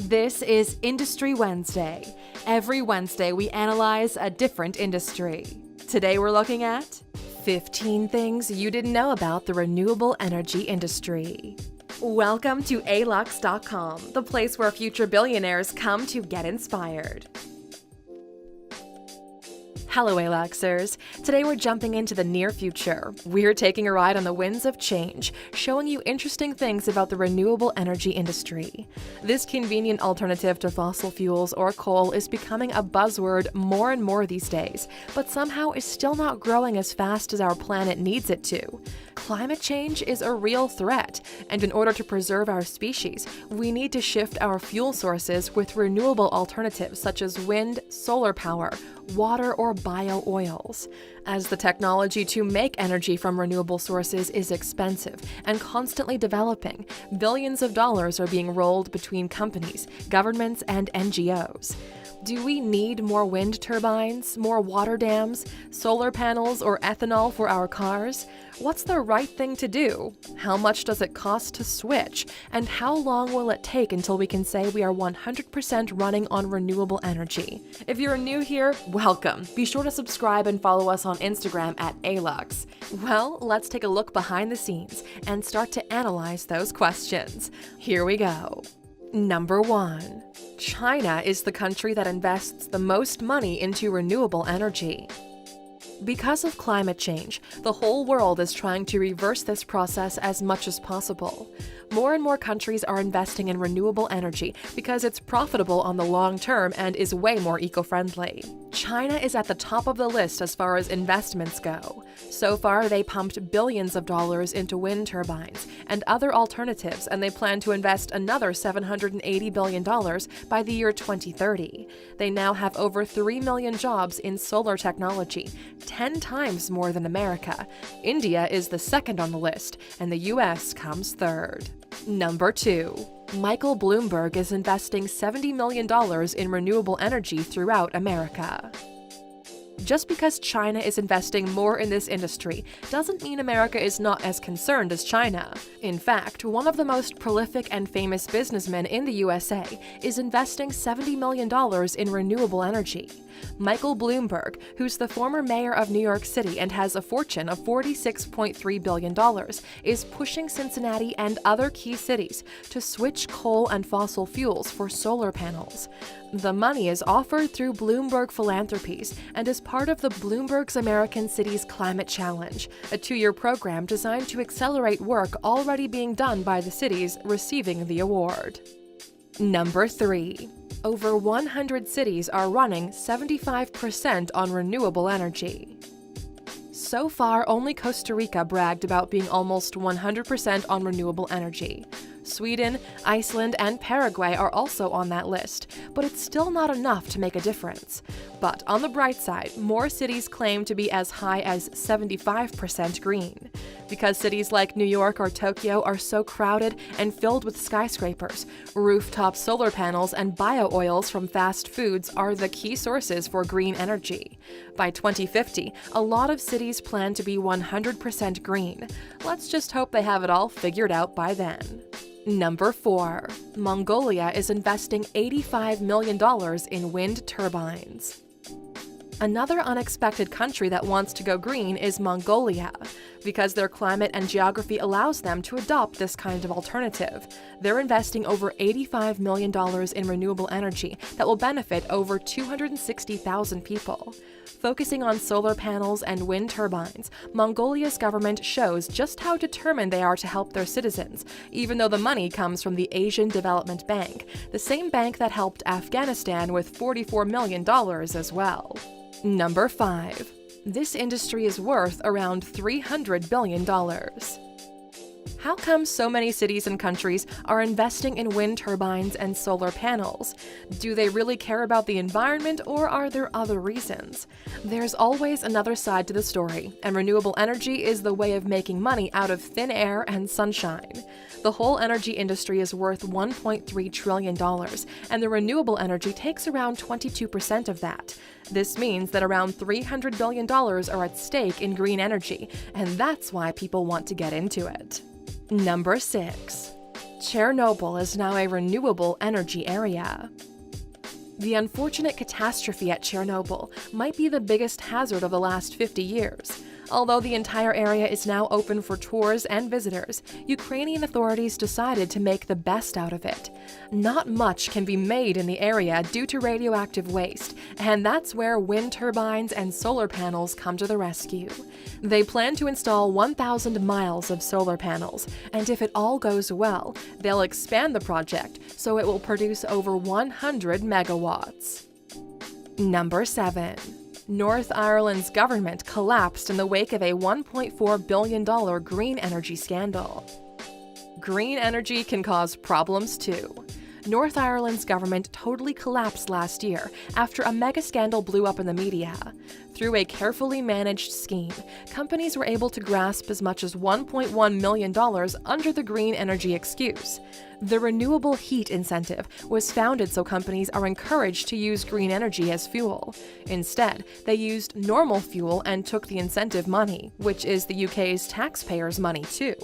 This is Industry Wednesday. Every Wednesday, we analyze a different industry. Today, we're looking at 15 things you didn't know about the renewable energy industry. Welcome to alux.com, the place where future billionaires come to get inspired. Hello, Aluxers. Today we're jumping into the near future. We're taking a ride on the winds of change, showing you interesting things about the renewable energy industry. This convenient alternative to fossil fuels or coal is becoming a buzzword more and more these days, but somehow is still not growing as fast as our planet needs it to. Climate change is a real threat, and in order to preserve our species, we need to shift our fuel sources with renewable alternatives such as wind, solar power, water, or bio-oils. As the technology to make energy from renewable sources is expensive and constantly developing, billions of dollars are being rolled between companies, governments, and NGOs. Do we need more wind turbines, more water dams, solar panels, or ethanol for our cars? What's the right thing to do? How much does it cost to switch? And how long will it take until we can say we are 100% running on renewable energy? If you're new here, welcome. Be sure to subscribe and follow us on Instagram at Alux. Well, let's take a look behind the scenes and start to analyze those questions. Here we go. Number 1. China is the country that invests the most money into renewable energy. Because of climate change, the whole world is trying to reverse this process as much as possible. More and more countries are investing in renewable energy because it's profitable on the long term and is way more eco-friendly. China is at the top of the list as far as investments go. So far, they pumped billions of dollars into wind turbines and other alternatives, and they plan to invest another $780 billion by the year 2030. They now have over 3 million jobs in solar technology, 10 times more than America. India is the second on the list, and the US comes third. Number 2. Michael Bloomberg is investing $70 million in renewable energy throughout America. Just because China is investing more in this industry doesn't mean America is not as concerned as China. In fact, one of the most prolific and famous businessmen in the USA is investing $70 million in renewable energy. Michael Bloomberg, who's the former mayor of New York City and has a fortune of $46.3 billion, is pushing Cincinnati and other key cities to switch coal and fossil fuels for solar panels. The money is offered through Bloomberg Philanthropies and is part of the Bloomberg's American Cities Climate Challenge, a 2-year program designed to accelerate work already being done by the cities receiving the award. Number 3. Over 100 cities are running 75% on renewable energy. So far, only Costa Rica bragged about being almost 100% on renewable energy. Sweden, Iceland, and Paraguay are also on that list, but it's still not enough to make a difference. But on the bright side, more cities claim to be as high as 75% green. Because cities like New York or Tokyo are so crowded and filled with skyscrapers, rooftop solar panels and bio-oils from fast foods are the key sources for green energy. By 2050, a lot of cities plan to be 100% green. Let's just hope they have it all figured out by then. Number 4. Mongolia is investing $85 million in wind turbines. Another unexpected country that wants to go green is Mongolia. Because their climate and geography allows them to adopt this kind of alternative. They're investing over $85 million in renewable energy that will benefit over 260,000 people. Focusing on solar panels and wind turbines, Mongolia's government shows just how determined they are to help their citizens, even though the money comes from the Asian Development Bank, the same bank that helped Afghanistan with $44 million as well. Number 5. This industry is worth around $300 billion. How come so many cities and countries are investing in wind turbines and solar panels? Do they really care about the environment, or are there other reasons? There's always another side to the story, and renewable energy is the way of making money out of thin air and sunshine. The whole energy industry is worth $1.3 trillion, and the renewable energy takes around 22% of that. This means that around $300 billion are at stake in green energy, and that's why people want to get into it. Number 6. Chernobyl is now a renewable energy area. The unfortunate catastrophe at Chernobyl might be the biggest hazard of the last 50 years. Although the entire area is now open for tours and visitors, Ukrainian authorities decided to make the best out of it. Not much can be made in the area due to radioactive waste, and that's where wind turbines and solar panels come to the rescue. They plan to install 1,000 miles of solar panels, and if it all goes well, they'll expand the project so it will produce over 100 megawatts. Number 7. North Ireland's government collapsed in the wake of a $1.4 billion green energy scandal. Green energy can cause problems too. North Ireland's government totally collapsed last year after a mega scandal blew up in the media. Through a carefully managed scheme, companies were able to grasp as much as $1.1 million under the green energy excuse. The Renewable Heat Incentive was founded so companies are encouraged to use green energy as fuel. Instead, they used normal fuel and took the incentive money, which is the UK's taxpayers' money too.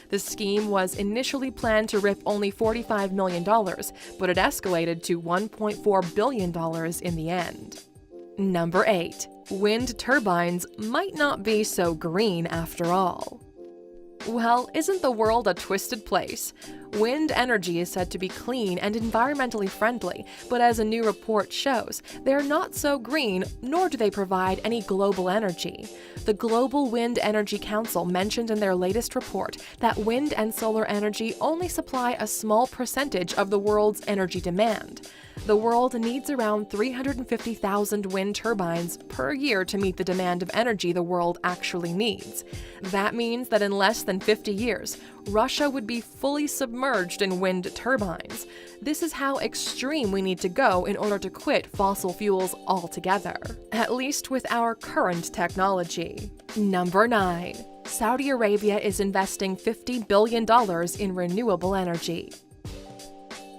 The scheme was initially planned to rip only $45 million, but it escalated to $1.4 billion in the end. Number 8. Wind turbines might not be so green after all. Well, isn't the world a twisted place? Wind energy is said to be clean and environmentally friendly, but as a new report shows, they're not so green, nor do they provide any global energy. The Global Wind Energy Council mentioned in their latest report that wind and solar energy only supply a small percentage of the world's energy demand. The world needs around 350,000 wind turbines per year to meet the demand of energy the world actually needs. That means that in less than 50 years, Russia would be fully submerged in wind turbines. This is how extreme we need to go in order to quit fossil fuels altogether, at least with our current technology. Number 9. Saudi Arabia is investing $50 billion in renewable energy.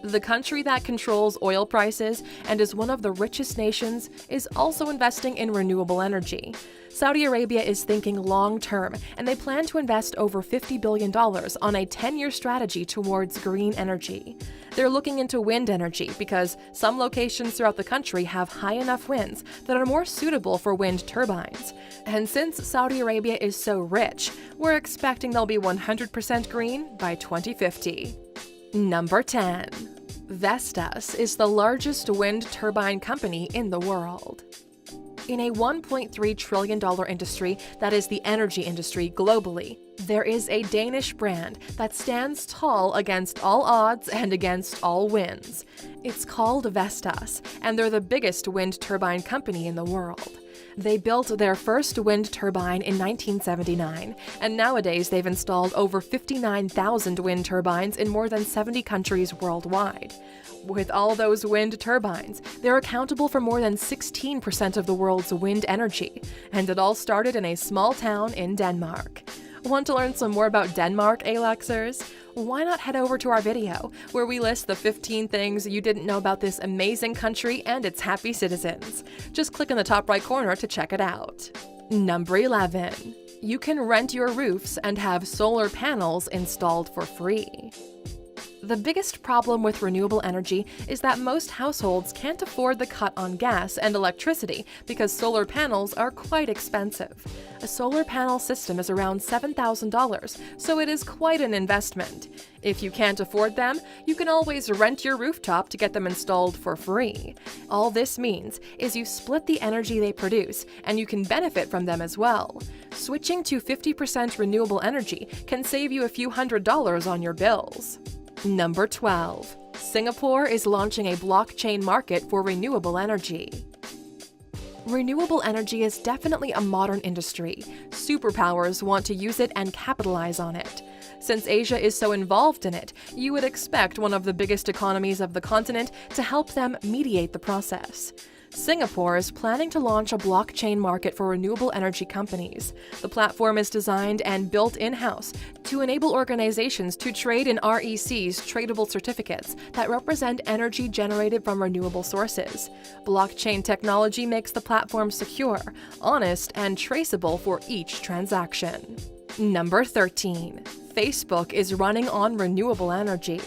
The country that controls oil prices and is one of the richest nations is also investing in renewable energy. Saudi Arabia is thinking long-term, and they plan to invest over $50 billion on a 10-year strategy towards green energy. They're looking into wind energy because some locations throughout the country have high enough winds that are more suitable for wind turbines. And since Saudi Arabia is so rich, we're expecting they'll be 100% green by 2050. Number 10. Vestas is the largest wind turbine company in the world. In a $1.3 trillion industry that is the energy industry globally, there is a Danish brand that stands tall against all odds and against all winds. It's called Vestas, and they're the biggest wind turbine company in the world. They built their first wind turbine in 1979, and nowadays they've installed over 59,000 wind turbines in more than 70 countries worldwide. With all those wind turbines, they're accountable for more than 16% of the world's wind energy, and it all started in a small town in Denmark. Want to learn some more about Denmark, Alexers? Why not head over to our video, where we list the 15 things you didn't know about this amazing country and its happy citizens. Just click in the top right corner to check it out. Number 11. You can rent your roofs and have solar panels installed for free. The biggest problem with renewable energy is that most households can't afford the cut on gas and electricity because solar panels are quite expensive. A solar panel system is around $7,000, so it is quite an investment. If you can't afford them, you can always rent your rooftop to get them installed for free. All this means is you split the energy they produce, and you can benefit from them as well. Switching to 50% renewable energy can save you a few $100s on your bills. Number 12. Singapore is launching a blockchain market for renewable energy. Renewable energy is definitely a modern industry. Superpowers want to use it and capitalize on it. Since Asia is so involved in it, you would expect one of the biggest economies of the continent to help them mediate the process. Singapore is planning to launch a blockchain market for renewable energy companies. The platform is designed and built in-house to enable organizations to trade in REC's tradable certificates that represent energy generated from renewable sources. Blockchain technology makes the platform secure, honest, and traceable for each transaction. Number 13. Facebook is running on renewable energy.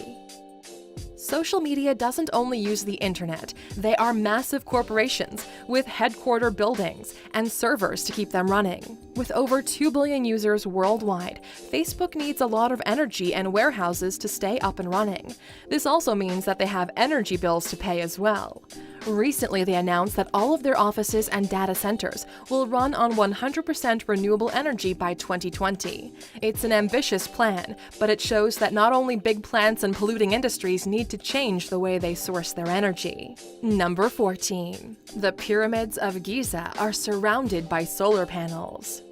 Social media doesn't only use the internet, they are massive corporations with headquarter buildings and servers to keep them running. With over 2 billion users worldwide, Facebook needs a lot of energy and warehouses to stay up and running. This also means that they have energy bills to pay as well. Recently, they announced that all of their offices and data centers will run on 100% renewable energy by 2020. It's an ambitious plan, but it shows that not only big plants and polluting industries need to change the way they source their energy. Number 14. The pyramids of Giza are surrounded by solar panels.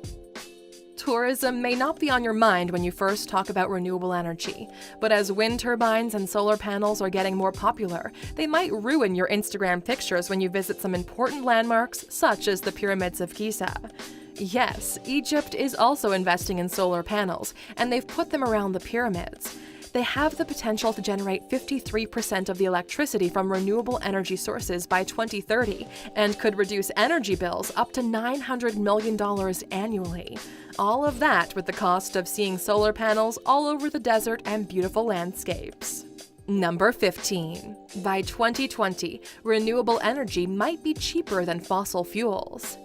Tourism may not be on your mind when you first talk about renewable energy, but as wind turbines and solar panels are getting more popular, they might ruin your Instagram pictures when you visit some important landmarks such as the pyramids of Giza. Yes, Egypt is also investing in solar panels, and they've put them around the pyramids. They have the potential to generate 53% of the electricity from renewable energy sources by 2030 and could reduce energy bills up to $900 million annually. All of that with the cost of seeing solar panels all over the desert and beautiful landscapes. Number 15. By 2020, renewable energy might be cheaper than fossil fuels.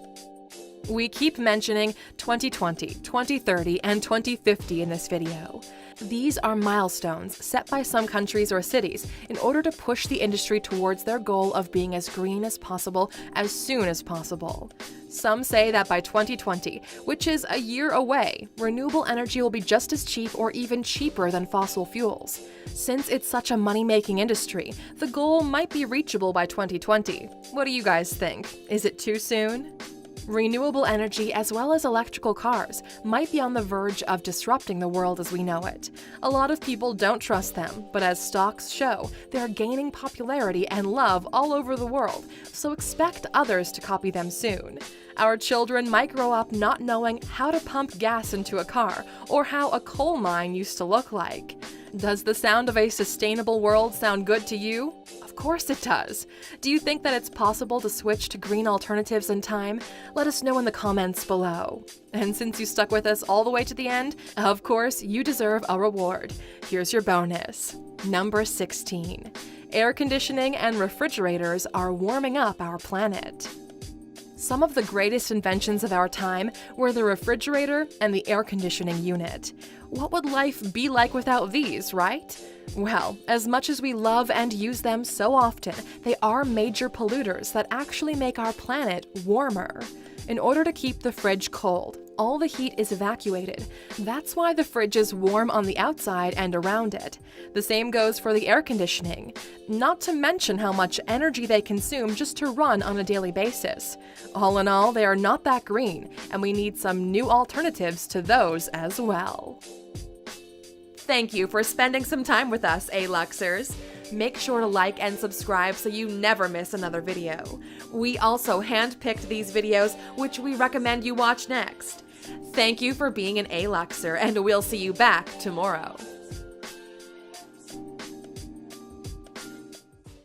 We keep mentioning 2020, 2030, and 2050 in this video. These are milestones set by some countries or cities in order to push the industry towards their goal of being as green as possible as soon as possible. Some say that by 2020, which is a year away, renewable energy will be just as cheap or even cheaper than fossil fuels. Since it's such a money-making industry, the goal might be reachable by 2020. What do you guys think? Is it too soon? Renewable energy, as well as electrical cars, might be on the verge of disrupting the world as we know it. A lot of people don't trust them, but as stocks show, they're gaining popularity and love all over the world, so expect others to copy them soon. Our children might grow up not knowing how to pump gas into a car or how a coal mine used to look like. Does the sound of a sustainable world sound good to you? Of course it does. Do you think that it's possible to switch to green alternatives in time? Let us know in the comments below. And since you stuck with us all the way to the end, of course, you deserve a reward. Here's your bonus. Number 16. Air conditioning and refrigerators are warming up our planet. Some of the greatest inventions of our time were the refrigerator and the air conditioning unit. What would life be like without these, right? Well, as much as we love and use them so often, they are major polluters that actually make our planet warmer. In order to keep the fridge cold, all the heat is evacuated. That's why the fridge is warm on the outside and around it. The same goes for the air conditioning, not to mention how much energy they consume just to run on a daily basis. All in all, they are not that green, and we need some new alternatives to those as well. Thank you for spending some time with us, A-Luxers. Make sure to like and subscribe so you never miss another video. We also handpicked these videos, which we recommend you watch next. Thank you for being an A-Luxer, and we'll see you back tomorrow.